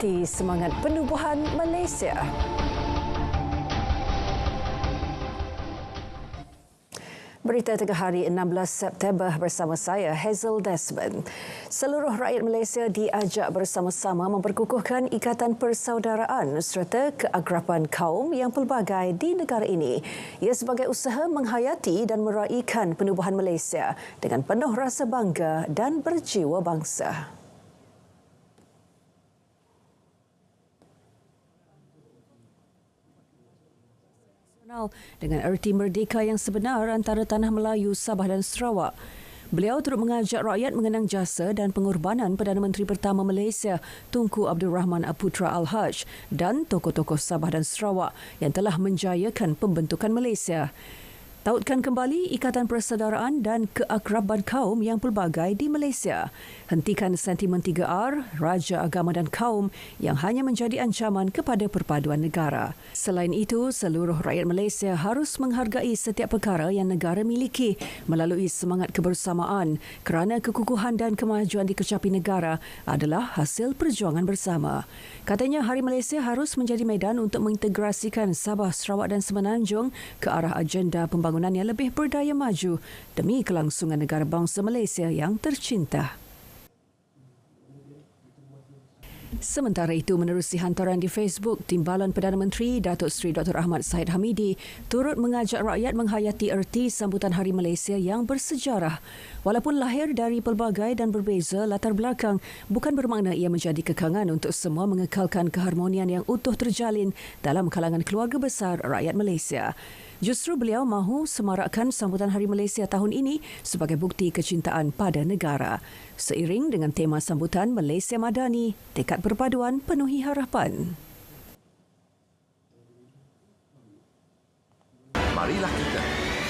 erti semangat penubuhan Malaysia. Berita tengah hari 16 September bersama saya, Hazel Desmond. Seluruh rakyat Malaysia diajak bersama-sama memperkukuhkan ikatan persaudaraan serta keakraban kaum yang pelbagai di negara ini. Ia sebagai usaha menghayati dan meraihkan penubuhan Malaysia dengan penuh rasa bangga dan berjiwa bangsa. Dengan erti merdeka yang sebenar antara Tanah Melayu, Sabah dan Sarawak. Beliau turut mengajak rakyat mengenang jasa dan pengorbanan Perdana Menteri pertama Malaysia, Tunku Abdul Rahman Aputra Al-Haj dan tokoh-tokoh Sabah dan Sarawak yang telah menjayakan pembentukan Malaysia. Tautkan kembali ikatan persaudaraan dan keakraban kaum yang pelbagai di Malaysia. Hentikan sentimen 3R, raja, agama dan kaum yang hanya menjadi ancaman kepada perpaduan negara. Selain itu, seluruh rakyat Malaysia harus menghargai setiap perkara yang negara miliki melalui semangat kebersamaan kerana kekukuhan dan kemajuan dikecapi negara adalah hasil perjuangan bersama. Katanya, Hari Malaysia harus menjadi medan untuk mengintegrasikan Sabah, Sarawak dan Semenanjung ke arah agenda pembangunan yang lebih berdaya maju demi kelangsungan negara bangsa Malaysia yang tercinta. Sementara itu, menerusi hantaran di Facebook, Timbalan Perdana Menteri Datuk Seri Dr. Ahmad Zahid Hamidi turut mengajak rakyat menghayati erti sambutan Hari Malaysia yang bersejarah. Walaupun lahir dari pelbagai dan berbeza latar belakang, bukan bermakna ia menjadi kekangan untuk semua mengekalkan keharmonian yang utuh terjalin dalam kalangan keluarga besar rakyat Malaysia. Justru beliau mahu semarakkan sambutan Hari Malaysia tahun ini sebagai bukti kecintaan pada negara. Seiring dengan tema sambutan Malaysia Madani, tekad perpaduan penuhi harapan. Marilah kita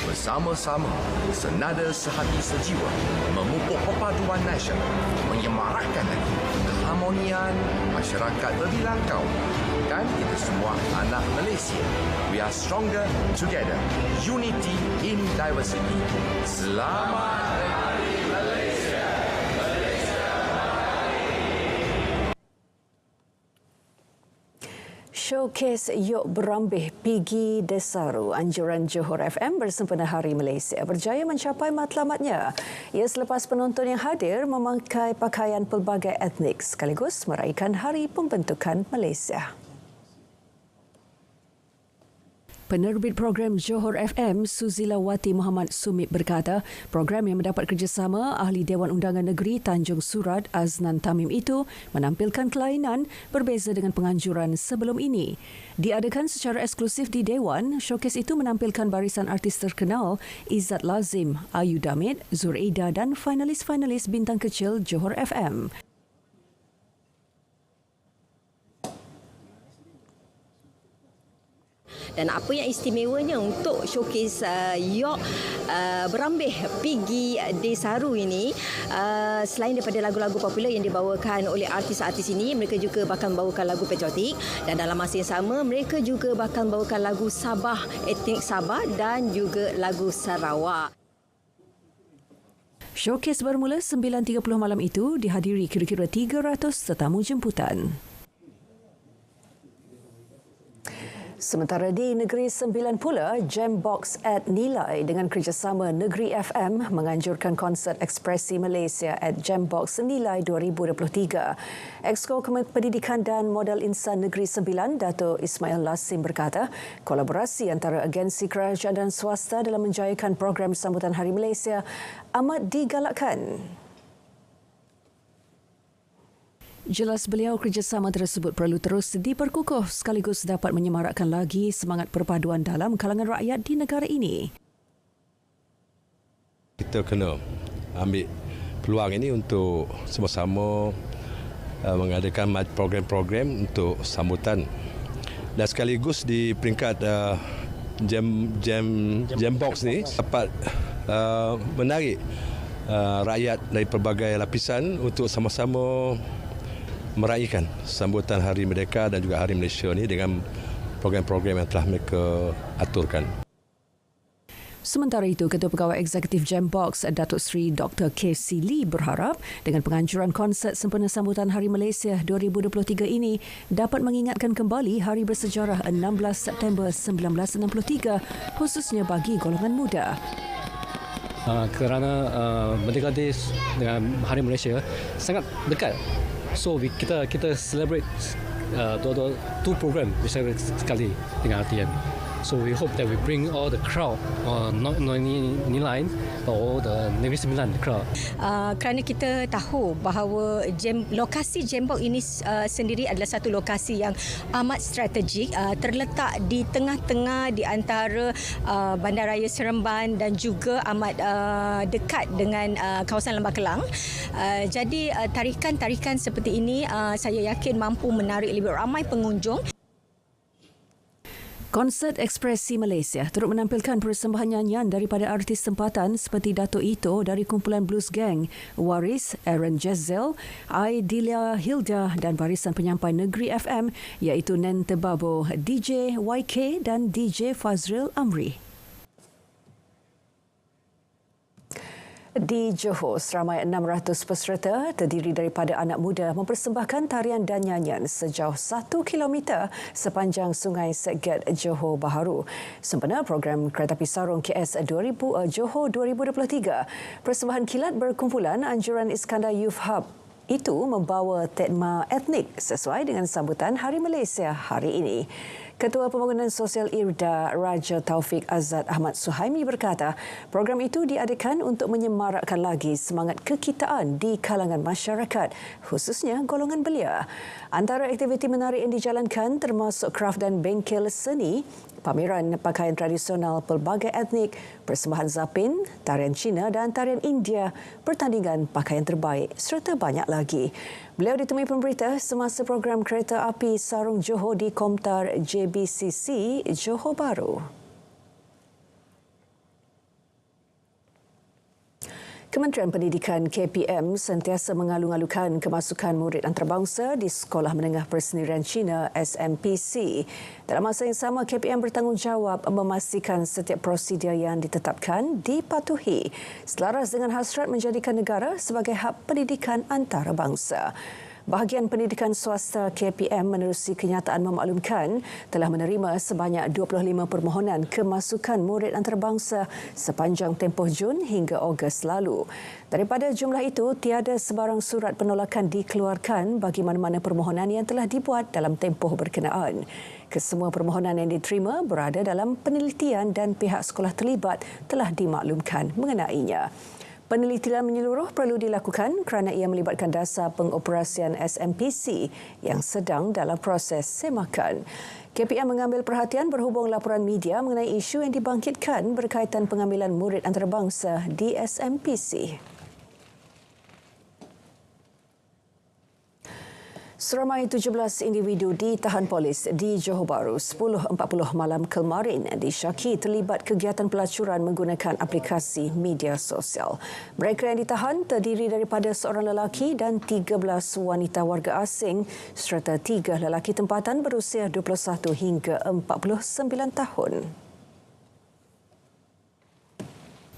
bersama-sama senada sehati sejiwa memupuk perpaduan nasional, menyemarakkan lagi keharmonian masyarakat berbilang kaum. Dan kita semua anak Malaysia. We are stronger together. Unity in diversity. Selamat Hari Malaysia. Showcase Yok Berambih Pigi Desaru Anjuran Johor FM bersempena Hari Malaysia berjaya mencapai matlamatnya. Ia selepas penonton yang hadir memakai pakaian pelbagai etnik sekaligus meraihkan Hari Pembentukan Malaysia. Penerbit program Johor FM, Suzila Wati Muhammad Sumit berkata, program yang mendapat kerjasama Ahli Dewan Undangan Negeri Tanjung Surat Aznan Tamim itu menampilkan kelainan berbeza dengan penganjuran sebelum ini. Diadakan secara eksklusif di Dewan, showcase itu menampilkan barisan artis terkenal Izzat Lazim, Ayu Damit, Zuraida dan finalis-finalis bintang kecil Johor FM. Dan apa yang istimewanya untuk showcase Yok Berambih Pigi Desaru ini, selain daripada lagu-lagu popular yang dibawakan oleh artis-artis ini, mereka juga bakal membawakan lagu patriotik dan dalam masa yang sama mereka juga bakal membawakan lagu Sabah, etnik Sabah dan juga lagu Sarawak. Showcase bermula 9.30 malam itu dihadiri kira-kira 300 tetamu jemputan. Sementara di Negeri Sembilan pula, Jam Box at Nilai dengan kerjasama Negeri FM menganjurkan konsert ekspresi Malaysia at Jam Box Nilai 2023. Exco Pendidikan dan Modal Insan Negeri Sembilan, Dato' Ismail Lasim berkata, kolaborasi antara agensi kerajaan dan swasta dalam menjayakan program sambutan Hari Malaysia amat digalakkan. Jelas beliau, kerjasama tersebut perlu terus diperkukuh sekaligus dapat menyemarakkan lagi semangat perpaduan dalam kalangan rakyat di negara ini. Kita kena ambil peluang ini untuk sama-sama mengadakan program-program untuk sambutan. Dan sekaligus di peringkat Jam Box ni dapat menarik rakyat dari pelbagai lapisan untuk sama-sama meraihkan sambutan Hari Merdeka dan juga Hari Malaysia ini dengan program-program yang telah mereka aturkan. Sementara itu, Ketua Pegawai Eksekutif Gembox, Datuk Seri Dr. K.C. Lee berharap dengan penganjuran konsert sempena sambutan Hari Malaysia 2023 ini dapat mengingatkan kembali hari bersejarah 16 September 1963 khususnya bagi golongan muda. Kerana Merdeka Day dengan Hari Malaysia sangat dekat. So kita celebrate two program besar sekali dengan RTM. So we hope that we bring all the crowd, not only Line, but all the Negeri Sembilan crowd. Kerana kita tahu bahawa lokasi Gembox ini sendiri adalah satu lokasi yang amat strategik, terletak di tengah-tengah di antara Bandaraya Seremban dan juga amat dekat dengan kawasan Lembah Kelang. Jadi tarikan-tarikan seperti ini saya yakin mampu menarik lebih ramai pengunjung. Konsert Ekspresi Malaysia turut menampilkan persembahan nyanyian daripada artis tempatan seperti Dato' Ito dari kumpulan Blues Gang, Waris, Aaron Jezzel, Aidilia Hilda dan barisan penyampai Negeri FM iaitu Nen Tebabo, DJ YK dan DJ Fazril Amri. Di Johor, seramai 600 peserta terdiri daripada anak muda mempersembahkan tarian dan nyanyian sejauh 1 kilometer sepanjang Sungai Setget, Johor Bahru. Sempena program Keretapi Sarung KS Johor 2023, persembahan kilat berkumpulan anjuran Iskandar Youth Hub itu membawa tema etnik sesuai dengan sambutan Hari Malaysia hari ini. Ketua Pembangunan Sosial IRDA Raja Taufik Azad Ahmad Suhaimi berkata, program itu diadakan untuk menyemarakkan lagi semangat kekitaan di kalangan masyarakat, khususnya golongan belia. Antara aktiviti menarik yang dijalankan termasuk kraft dan bengkel seni, pameran pakaian tradisional pelbagai etnik, persembahan zapin, tarian Cina dan tarian India, pertandingan pakaian terbaik serta banyak lagi. Beliau ditemui pemberita semasa program Kereta Api Sarung Johor di Komtar JBCC Johor Bahru. Kementerian Pendidikan KPM sentiasa mengalu-alukan kemasukan murid antarabangsa di Sekolah Menengah Persendirian Cina SMPC. Dalam masa yang sama, KPM bertanggungjawab memastikan setiap prosedur yang ditetapkan dipatuhi selaras dengan hasrat menjadikan negara sebagai hub pendidikan antarabangsa. Bahagian pendidikan swasta KPM menerusi kenyataan memaklumkan telah menerima sebanyak 25 permohonan kemasukan murid antarabangsa sepanjang tempoh Jun hingga Ogos lalu. Daripada jumlah itu, tiada sebarang surat penolakan dikeluarkan bagi mana-mana permohonan yang telah dibuat dalam tempoh berkenaan. Kesemua permohonan yang diterima berada dalam penelitian dan pihak sekolah terlibat telah dimaklumkan mengenainya. Penelitian menyeluruh perlu dilakukan kerana ia melibatkan dasar pengoperasian SMPC yang sedang dalam proses semakan. KPM mengambil perhatian berhubung laporan media mengenai isu yang dibangkitkan berkaitan pengambilan murid antarabangsa di SMPC. Seramai 17 individu ditahan polis di Johor Bahru 10.40 malam kemarin disyaki terlibat kegiatan pelacuran menggunakan aplikasi media sosial. Mereka yang ditahan terdiri daripada seorang lelaki dan 13 wanita warga asing serta 3 lelaki tempatan berusia 21 hingga 49 tahun.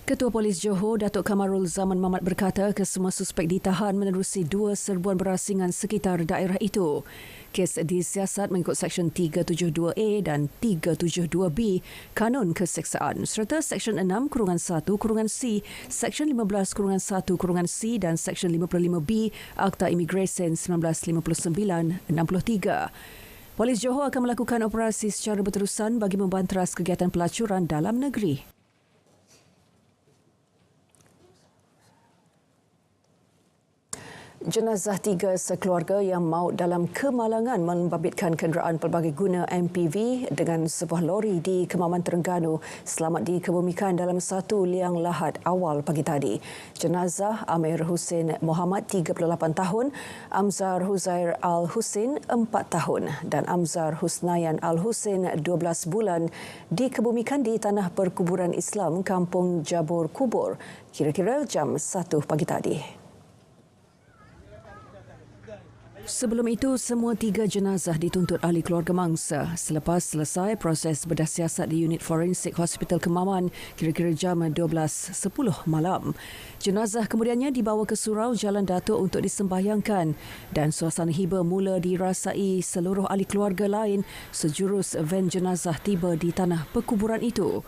Ketua Polis Johor, Datuk Kamarul Zaman Mamat berkata kesemua suspek ditahan menerusi 2 serbuan berasingan sekitar daerah itu. Kes disiasat mengikut Seksyen 372A dan 372B Kanun Keseksaan serta Seksyen 6-1-C, Seksyen 15-1-C dan Seksyen 55B Akta Imigresen 1959-63. Polis Johor akan melakukan operasi secara berterusan bagi membanteras kegiatan pelacuran dalam negeri. Jenazah 3 sekeluarga yang maut dalam kemalangan membabitkan kenderaan pelbagai guna MPV dengan sebuah lori di Kemaman Terengganu selamat dikebumikan dalam satu liang lahat awal pagi tadi. Jenazah Amir Hussein Muhammad 38 tahun, Amzar Huzair Al-Husin 4 tahun dan Amzar Husnayan Al-Husin 12 bulan dikebumikan di tanah perkuburan Islam Kampung Jabur Kubur kira-kira jam 1 pagi tadi. Sebelum itu, semua 3 jenazah dituntut ahli keluarga mangsa selepas selesai proses bedah siasat di unit forensik Hospital Kemaman kira-kira jam 12.10 malam. Jenazah kemudiannya dibawa ke surau Jalan Datuk untuk disembahyangkan dan suasana hiba mula dirasai seluruh ahli keluarga lain sejurus van jenazah tiba di tanah perkuburan itu.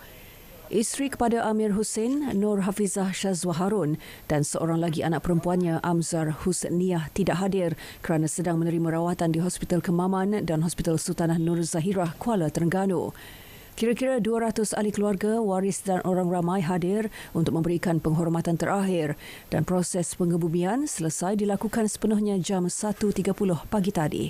Isteri kepada Amir Hussein, Nur Hafizah Shazwa Harun dan seorang lagi anak perempuannya, Amzar Husniah, tidak hadir kerana sedang menerima rawatan di Hospital Kemaman dan Hospital Sultanah Nur Zahirah, Kuala Terengganu. Kira-kira 200 ahli keluarga, waris dan orang ramai hadir untuk memberikan penghormatan terakhir dan proses pengebumian selesai dilakukan sepenuhnya jam 1.30 pagi tadi.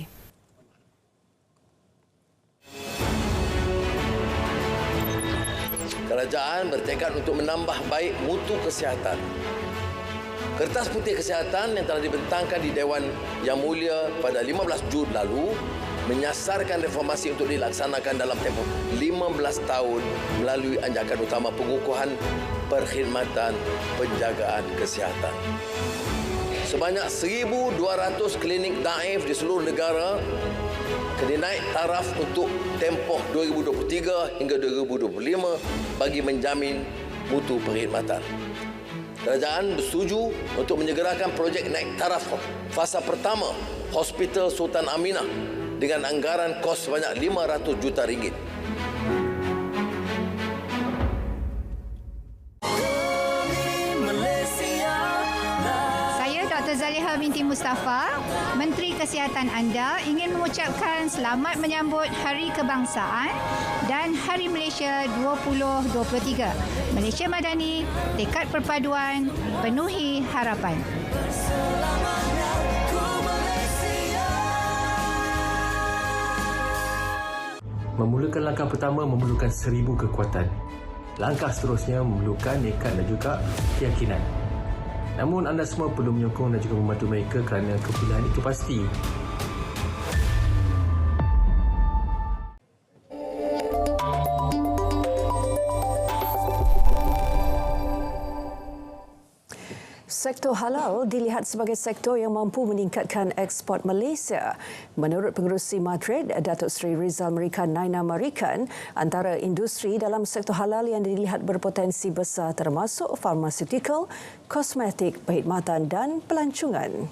Kerajaan bertekad untuk menambah baik mutu kesihatan. Kertas putih kesihatan yang telah dibentangkan di Dewan Yang Mulia pada 15 Jun lalu menyasarkan reformasi untuk dilaksanakan dalam tempoh 15 tahun melalui anjakan utama pengukuhan perkhidmatan penjagaan kesihatan. Sebanyak 1,200 klinik daif di seluruh negara kena naik taraf untuk tempoh 2023 hingga 2025 bagi menjamin mutu perkhidmatan. Kerajaan bersetuju untuk menyegerakan projek naik taraf fasa pertama Hospital Sultan Aminah dengan anggaran kos sebanyak RM500 juta. Dr. Zaliha binti Mustafa, Menteri Kesihatan anda ingin mengucapkan selamat menyambut Hari Kebangsaan dan Hari Malaysia 2023. Malaysia Madani, tekad perpaduan, penuhi harapan. Memulakan langkah pertama memerlukan 1000 kekuatan. Langkah seterusnya memerlukan nekat dan juga keyakinan. Namun anda semua perlu menyokong dan juga membantu mereka kerana kepilihan itu pasti. Sektor halal dilihat sebagai sektor yang mampu meningkatkan ekspor Malaysia. Menurut Pengerusi Madrid, Datuk Seri Rizal Merikan Naina Marikan, antara industri dalam sektor halal yang dilihat berpotensi besar termasuk farmaseutical, kosmetik, perkhidmatan dan pelancongan.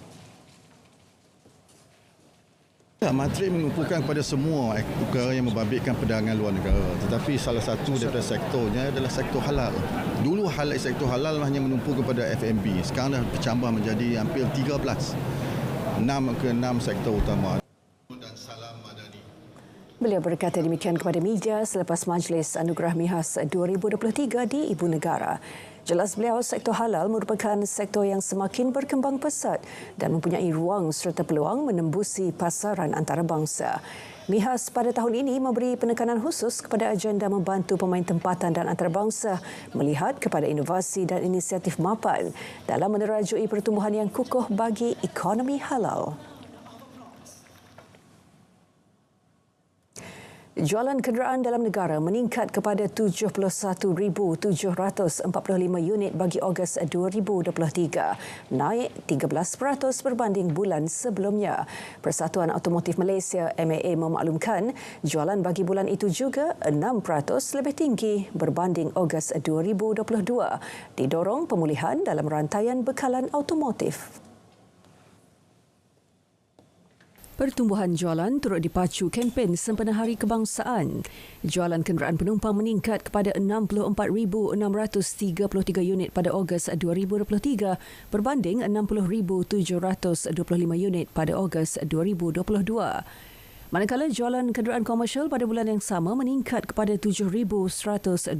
Madrid mengumpulkan kepada semua perkara yang membabitkan perdagangan luar negara. Tetapi salah satu daripada sektornya adalah sektor halal. Dulu sektor halal hanya menumpu kepada F&B. Sekarang dah bercambah menjadi hampir 13. 6 sektor utama. Dan salam madani. Beliau berkata demikian kepada media selepas Majlis Anugerah Mihas 2023 di Ibu Negara. Jelas beliau, sektor halal merupakan sektor yang semakin berkembang pesat dan mempunyai ruang serta peluang menembusi pasaran antarabangsa. Mihas pada tahun ini memberi penekanan khusus kepada agenda membantu pemain tempatan dan antarabangsa melihat kepada inovasi dan inisiatif mapan dalam menerajui pertumbuhan yang kukuh bagi ekonomi halal. Jualan kenderaan dalam negara meningkat kepada 71,745 unit bagi Ogos 2023, naik 13% berbanding bulan sebelumnya. Persatuan Automotif Malaysia MAA memaklumkan jualan bagi bulan itu juga 6% lebih tinggi berbanding Ogos 2022, didorong pemulihan dalam rantaian bekalan automotif. Pertumbuhan jualan turut dipacu kempen sempena Hari Kebangsaan. Jualan kenderaan penumpang meningkat kepada 64,633 unit pada Ogos 2023 berbanding 60,725 unit pada Ogos 2022. Manakala jualan kenderaan komersial pada bulan yang sama meningkat kepada 7,112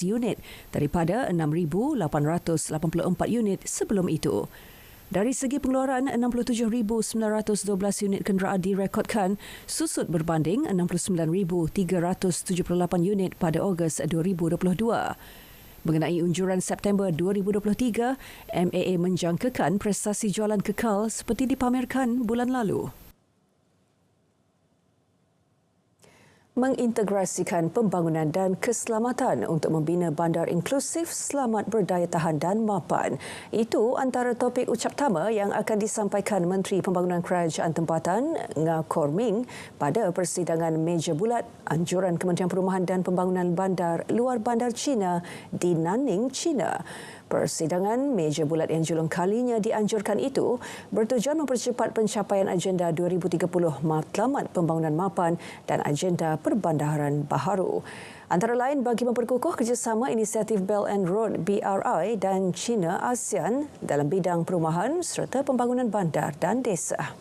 unit daripada 6,884 unit sebelum itu. Dari segi pengeluaran, 67,912 unit kenderaan direkodkan, susut berbanding 69,378 unit pada Ogos 2022. Mengenai unjuran September 2023, MAA menjangkakan prestasi jualan kekal seperti dipamerkan bulan lalu. mengintegrasikan pembangunan dan keselamatan untuk membina bandar inklusif, selamat, berdaya tahan dan mapan. Itu antara topik ucap tama yang akan disampaikan Menteri Pembangunan Kerajaan Tempatan Nga Korming pada persidangan meja bulat anjuran Kementerian Perumahan dan Pembangunan Bandar Luar Bandar China di Nanning, China. Persidangan meja bulat yang julung kalinya dianjurkan itu bertujuan mempercepat pencapaian agenda 2030 Matlamat Pembangunan Mapan dan agenda perbandaran baharu. Antara lain bagi memperkukuh kerjasama inisiatif Belt and Road BRI dan China ASEAN dalam bidang perumahan serta pembangunan bandar dan desa.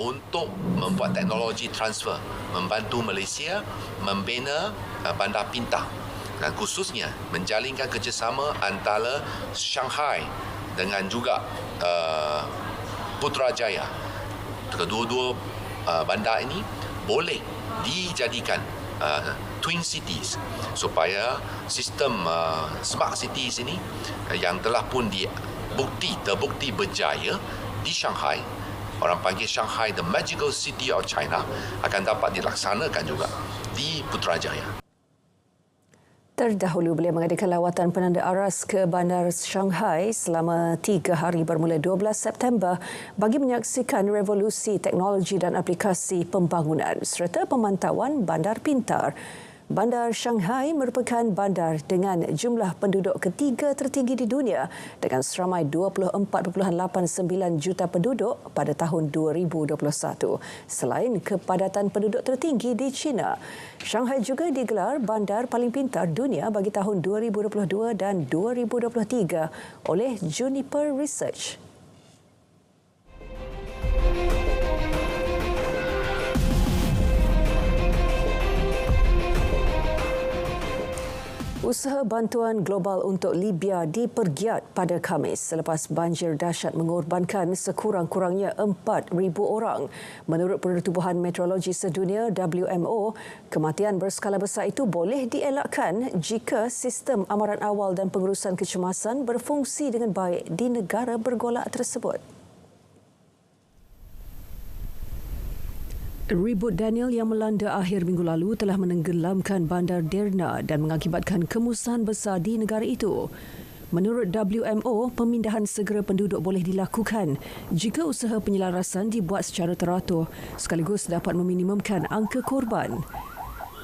Untuk membuat teknologi transfer, membantu Malaysia membina bandar pintar dan khususnya menjalinkan kerjasama antara Shanghai dengan juga Putrajaya. Kedua-dua bandar ini boleh dijadikan twin cities supaya sistem smart cities ini yang telah pun terbukti berjaya di Shanghai, orang panggil Shanghai the Magical City of China, akan dapat dilaksanakan juga di Putrajaya. Terdahulu beliau mengadakan lawatan penanda aras ke bandar Shanghai selama 3 hari bermula 12 September bagi menyaksikan revolusi teknologi dan aplikasi pembangunan serta pemantauan bandar pintar. Bandar Shanghai merupakan bandar dengan jumlah penduduk ketiga tertinggi di dunia dengan seramai 24.89 juta penduduk pada tahun 2021. Selain kepadatan penduduk tertinggi di China, Shanghai juga digelar bandar paling pintar dunia bagi tahun 2022 dan 2023 oleh Juniper Research. Usaha bantuan global untuk Libya dipergiat pada Khamis selepas banjir dahsyat mengorbankan sekurang-kurangnya 4,000 orang. Menurut Pertubuhan Meteorologi Sedunia WMO, kematian berskala besar itu boleh dielakkan jika sistem amaran awal dan pengurusan kecemasan berfungsi dengan baik di negara bergolak tersebut. Ribut Daniel yang melanda akhir minggu lalu telah menenggelamkan bandar Derna dan mengakibatkan kemusahan besar di negara itu. Menurut WMO, pemindahan segera penduduk boleh dilakukan jika usaha penyelarasan dibuat secara teratur sekaligus dapat meminimumkan angka korban.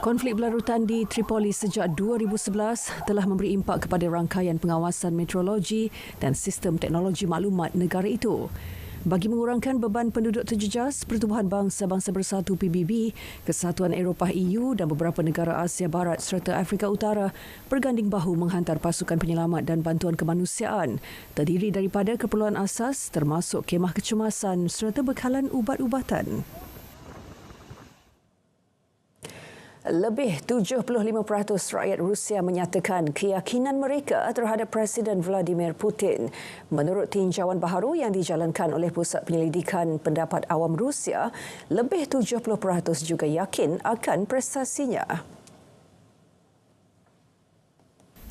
Konflik berlarutan di Tripoli sejak 2011 telah memberi impak kepada rangkaian pengawasan meteorologi dan sistem teknologi maklumat negara itu. Bagi mengurangkan beban penduduk terjejas, Pertubuhan Bangsa-Bangsa Bersatu PBB, Kesatuan Eropah EU dan beberapa negara Asia Barat serta Afrika Utara berganding bahu menghantar pasukan penyelamat dan bantuan kemanusiaan terdiri daripada keperluan asas termasuk kemah kecemasan serta bekalan ubat-ubatan. Lebih 75% rakyat Rusia menyatakan keyakinan mereka terhadap Presiden Vladimir Putin. Menurut tinjauan baharu yang dijalankan oleh Pusat Penyelidikan Pendapat Awam Rusia, lebih 70% juga yakin akan prestasinya.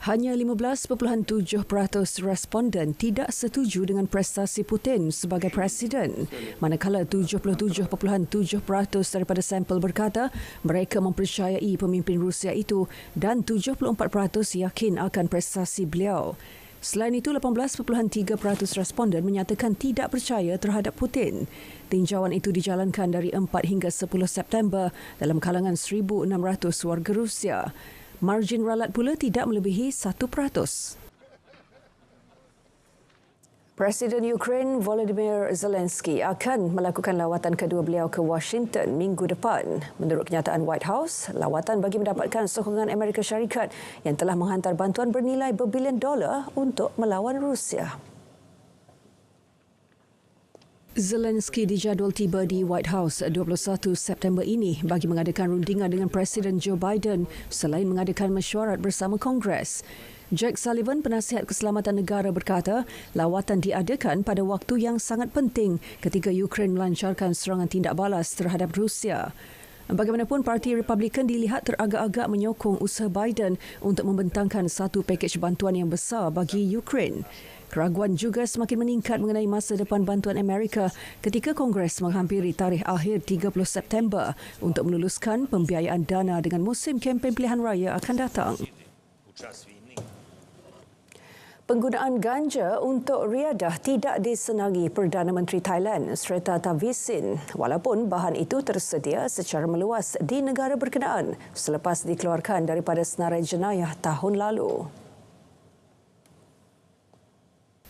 Hanya 15.7% responden tidak setuju dengan prestasi Putin sebagai presiden, manakala 77.7% daripada sampel berkata mereka mempercayai pemimpin Rusia itu dan 74% yakin akan prestasi beliau. Selain itu, 18.3% responden menyatakan tidak percaya terhadap Putin. Tinjauan itu dijalankan dari 4 hingga 10 September dalam kalangan 1,600 warga Rusia. Margin ralat pula tidak melebihi 1%. Presiden Ukraine Volodymyr Zelensky akan melakukan lawatan kedua beliau ke Washington minggu depan. Menurut kenyataan White House, lawatan bagi mendapatkan sokongan Amerika Syarikat yang telah menghantar bantuan bernilai berbilion dolar untuk melawan Rusia. Zelensky dijadual tiba di White House 21 September ini bagi mengadakan rundingan dengan Presiden Joe Biden selain mengadakan mesyuarat bersama Kongres. Jack Sullivan, penasihat keselamatan negara, berkata lawatan diadakan pada waktu yang sangat penting ketika Ukraine melancarkan serangan tindak balas terhadap Rusia. Bagaimanapun, Parti Republikan dilihat teragak-agak menyokong usaha Biden untuk membentangkan satu pakej bantuan yang besar bagi Ukraine. Keraguan juga semakin meningkat mengenai masa depan bantuan Amerika ketika Kongres menghampiri tarikh akhir 30 September untuk meluluskan pembiayaan dana dengan musim kempen pilihan raya akan datang. Penggunaan ganja untuk riadah tidak disenangi Perdana Menteri Thailand, Srettha Thavisin, walaupun bahan itu tersedia secara meluas di negara berkenaan selepas dikeluarkan daripada senarai jenayah tahun lalu.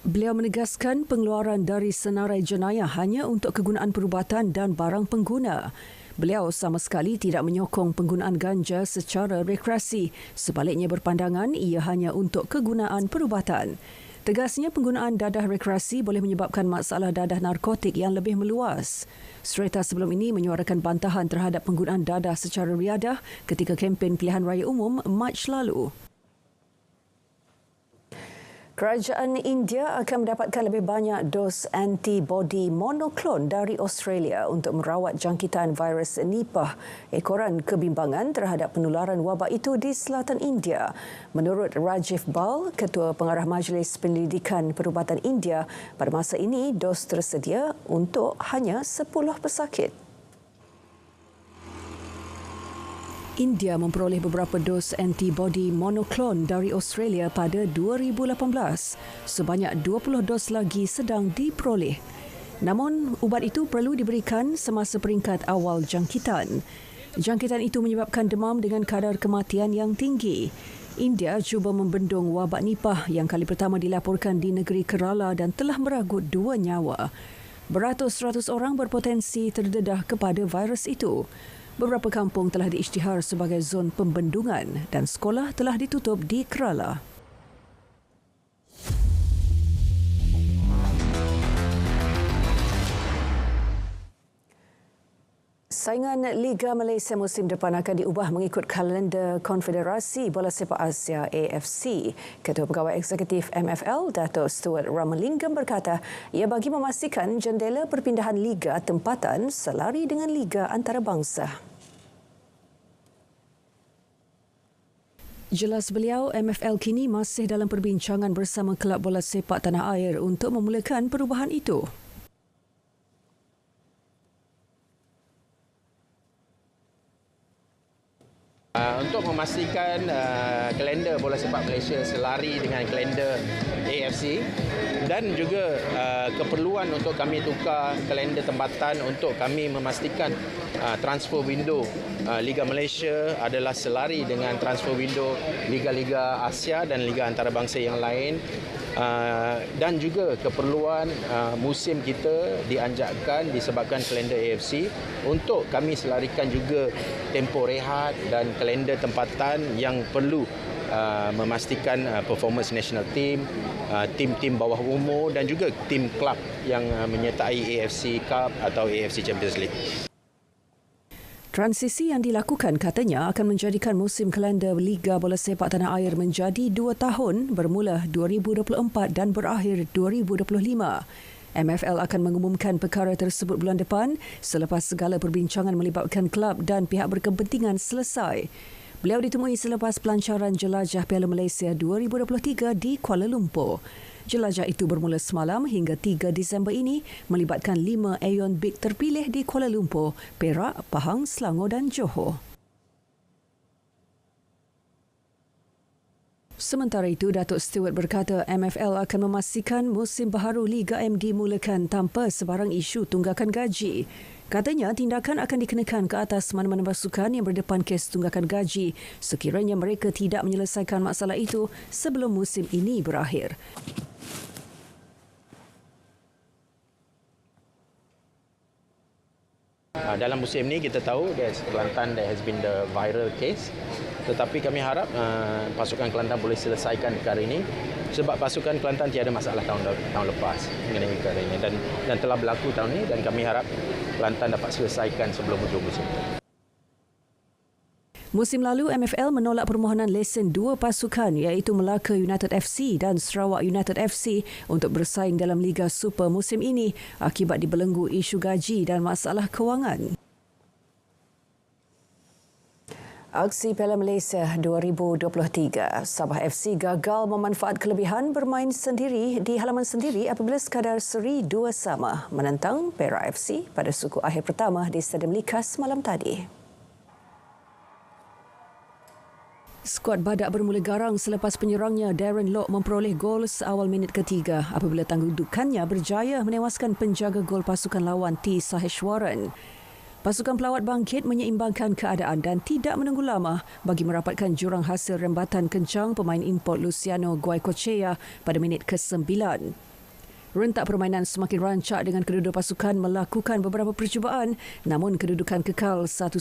Beliau menegaskan pengeluaran dari senarai jenayah hanya untuk kegunaan perubatan dan barang pengguna. Beliau sama sekali tidak menyokong penggunaan ganja secara rekreasi. Sebaliknya berpandangan ia hanya untuk kegunaan perubatan. Tegasnya penggunaan dadah rekreasi boleh menyebabkan masalah dadah narkotik yang lebih meluas. Srettha sebelum ini menyuarakan bantahan terhadap penggunaan dadah secara riadah ketika kempen pilihan raya umum Mac lalu. Kerajaan India akan mendapatkan lebih banyak dos antibodi monoklon dari Australia untuk merawat jangkitan virus Nipah, ekoran kebimbangan terhadap penularan wabak itu di selatan India. Menurut Rajiv Bal, Ketua Pengarah Majlis Penyelidikan Perubatan India, pada masa ini dos tersedia untuk hanya 10 pesakit. India memperoleh beberapa dos antibodi monoklon dari Australia pada 2018. Sebanyak 20 dos lagi sedang diperoleh. Namun, ubat itu perlu diberikan semasa peringkat awal jangkitan. Jangkitan itu menyebabkan demam dengan kadar kematian yang tinggi. India cuba membendung wabak Nipah yang kali pertama dilaporkan di negeri Kerala dan telah meragut 2 nyawa. Beratus-ratus orang berpotensi terdedah kepada virus itu. Beberapa kampung telah diisytihar sebagai zon pembendungan dan sekolah telah ditutup di Kerala. Saingan Liga Malaysia musim depan akan diubah mengikut kalender Konfederasi Bola Sepak Asia AFC. Ketua Pegawai Eksekutif MFL, Dato' Stuart Ramalingam berkata, ia bagi memastikan jendela perpindahan liga tempatan selari dengan liga antarabangsa. Jelas beliau, MFL kini masih dalam perbincangan bersama kelab bola sepak tanah air untuk memulakan perubahan itu. Untuk memastikan kalender bola sepak Malaysia selari dengan kalender AFC dan juga keperluan untuk kami tukar kalender tempatan untuk kami memastikan transfer window Liga Malaysia adalah selari dengan transfer window Liga-Liga Asia dan Liga Antarabangsa yang lain. Dan juga keperluan musim kita dianjakkan disebabkan kalender AFC untuk kami selarikan juga tempoh rehat dan kalender tempatan yang perlu memastikan performance national team, tim-tim bawah umur dan juga tim kelab yang menyertai AFC Cup atau AFC Champions League. Transisi yang dilakukan katanya akan menjadikan musim kalender Liga Bola Sepak Tanah Air menjadi 2 tahun bermula 2024 dan berakhir 2025. MFL akan mengumumkan perkara tersebut bulan depan selepas segala perbincangan melibatkan kelab dan pihak berkepentingan selesai. Beliau ditemui selepas pelancaran jelajah Piala Malaysia 2023 di Kuala Lumpur. Jelajah itu bermula semalam hingga 3 Disember ini melibatkan 5 Aeon Big terpilih di Kuala Lumpur, Perak, Pahang, Selangor dan Johor. Sementara itu, Datuk Stewart berkata MFL akan memastikan musim baharu Liga M dimulakan tanpa sebarang isu tunggakan gaji. Katanya tindakan akan dikenakan ke atas mana-mana pasukan yang berdepan kes tunggakan gaji sekiranya mereka tidak menyelesaikan masalah itu sebelum musim ini berakhir. Dalam musim ini kita tahu Kelantan that has been the viral case, tetapi kami harap pasukan Kelantan boleh selesaikan perkara ini sebab pasukan Kelantan tiada masalah tahun lepas mengenai perkara ini dan telah berlaku tahun ini dan kami harap Kelantan dapat selesaikan sebelum hujung musim. Musim lalu, MFL menolak permohonan lesen 2 pasukan iaitu Melaka United FC dan Sarawak United FC untuk bersaing dalam Liga Super musim ini akibat dibelenggu isu gaji dan masalah kewangan. Aksi Piala Malaysia 2023, Sabah FC gagal memanfaat kelebihan bermain sendiri di halaman sendiri apabila sekadar seri 2-2 menentang Perak FC pada suku akhir pertama di Stadium Likas malam tadi. Skuad Badak bermula garang selepas penyerangnya Darren Lock memperoleh gol seawal minit ketiga apabila tanggudukannya berjaya menewaskan penjaga gol pasukan lawan T. Saheshwaran. Pasukan pelawat bangkit menyeimbangkan keadaan dan tidak menunggu lama bagi merapatkan jurang hasil rembatan kencang pemain import Luciano Goicoechea pada minit ke-9. Rentak permainan semakin rancak dengan kedua-dua pasukan melakukan beberapa percubaan namun kedudukan kekal 1-1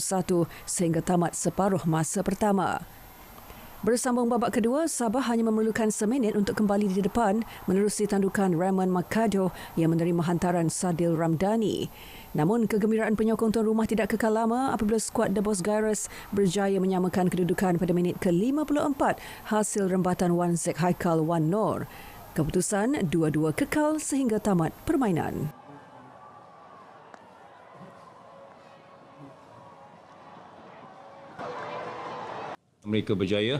sehingga tamat separuh masa pertama. Bersambung babak kedua, Sabah hanya memerlukan seminit untuk kembali di depan menerusi tandukan Raymond Mercado yang menerima hantaran Sadil Ramdhani. Namun kegembiraan penyokong tuan rumah tidak kekal lama apabila skuad The Boss Gyrus berjaya menyamakan kedudukan pada minit ke-54 hasil rembatan Wan Zek Haikal Wan Nor. Keputusan 2-2 kekal sehingga tamat permainan. Mereka berjaya.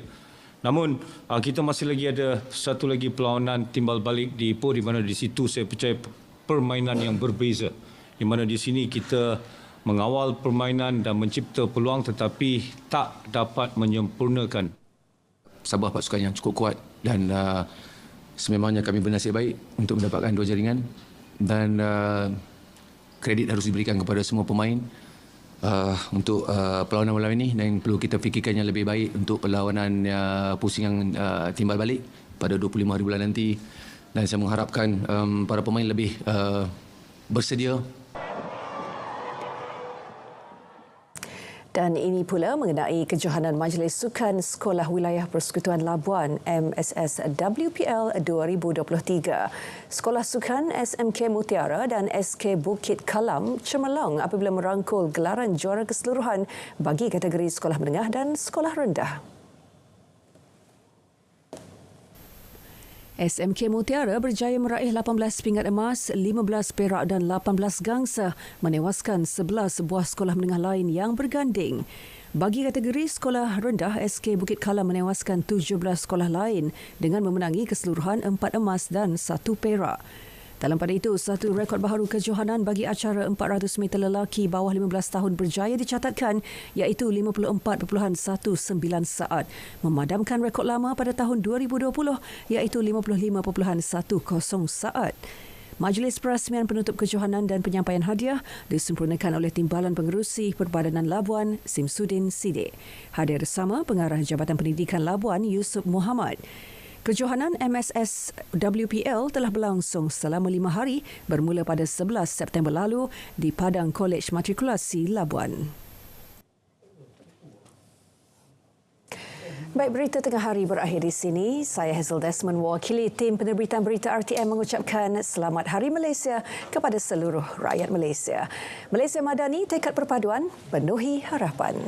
Namun kita masih lagi ada satu lagi perlawanan timbal balik di Ipoh di mana di situ saya percaya permainan yang berbeza. Di mana di sini kita mengawal permainan dan mencipta peluang tetapi tak dapat menyempurnakan. Sabah pasukan yang cukup kuat dan sememangnya kami bernasib baik untuk mendapatkan 2 jaringan dan kredit harus diberikan kepada semua pemain. Untuk perlawanan malam ini dan perlu kita fikirkan yang lebih baik untuk perlawanan pusingan timbal balik pada 25 hari bulan nanti dan saya mengharapkan para pemain lebih bersedia. Dan ini pula mengenai kejohanan Majlis Sukan Sekolah Wilayah Persekutuan Labuan MSS WPL 2023. Sekolah Sukan SMK Mutiara dan SK Bukit Kalam cemerlang apabila merangkul gelaran juara keseluruhan bagi kategori sekolah menengah dan sekolah rendah. SMK Mutiara berjaya meraih 18 pingat emas, 15 perak dan 18 gangsa, menewaskan 11 buah sekolah menengah lain yang berganding. Bagi kategori sekolah rendah, SK Bukit Kalam menewaskan 17 sekolah lain dengan memenangi keseluruhan 4 emas dan 1 perak. Dalam pada itu, satu rekod baharu kejohanan bagi acara 400 meter lelaki bawah 15 tahun berjaya dicatatkan iaitu 54.19 saat, memadamkan rekod lama pada tahun 2020 iaitu 55.10 saat. Majlis perasmian penutup kejohanan dan penyampaian hadiah disempurnakan oleh Timbalan Pengerusi Perbadanan Labuan, Simsudin Sidik. Hadir bersama Pengarah Jabatan Pendidikan Labuan, Yusuf Muhammad. Kejohanan MSS WPL telah berlangsung selama 5 hari bermula pada 11 September lalu di Padang Kolej Matrikulasi Labuan. Baik, berita tengah hari berakhir di sini. Saya Hazel Desmond mewakili tim penerbitan berita RTM mengucapkan Selamat Hari Malaysia kepada seluruh rakyat Malaysia. Malaysia Madani, tekad perpaduan, penuhi harapan.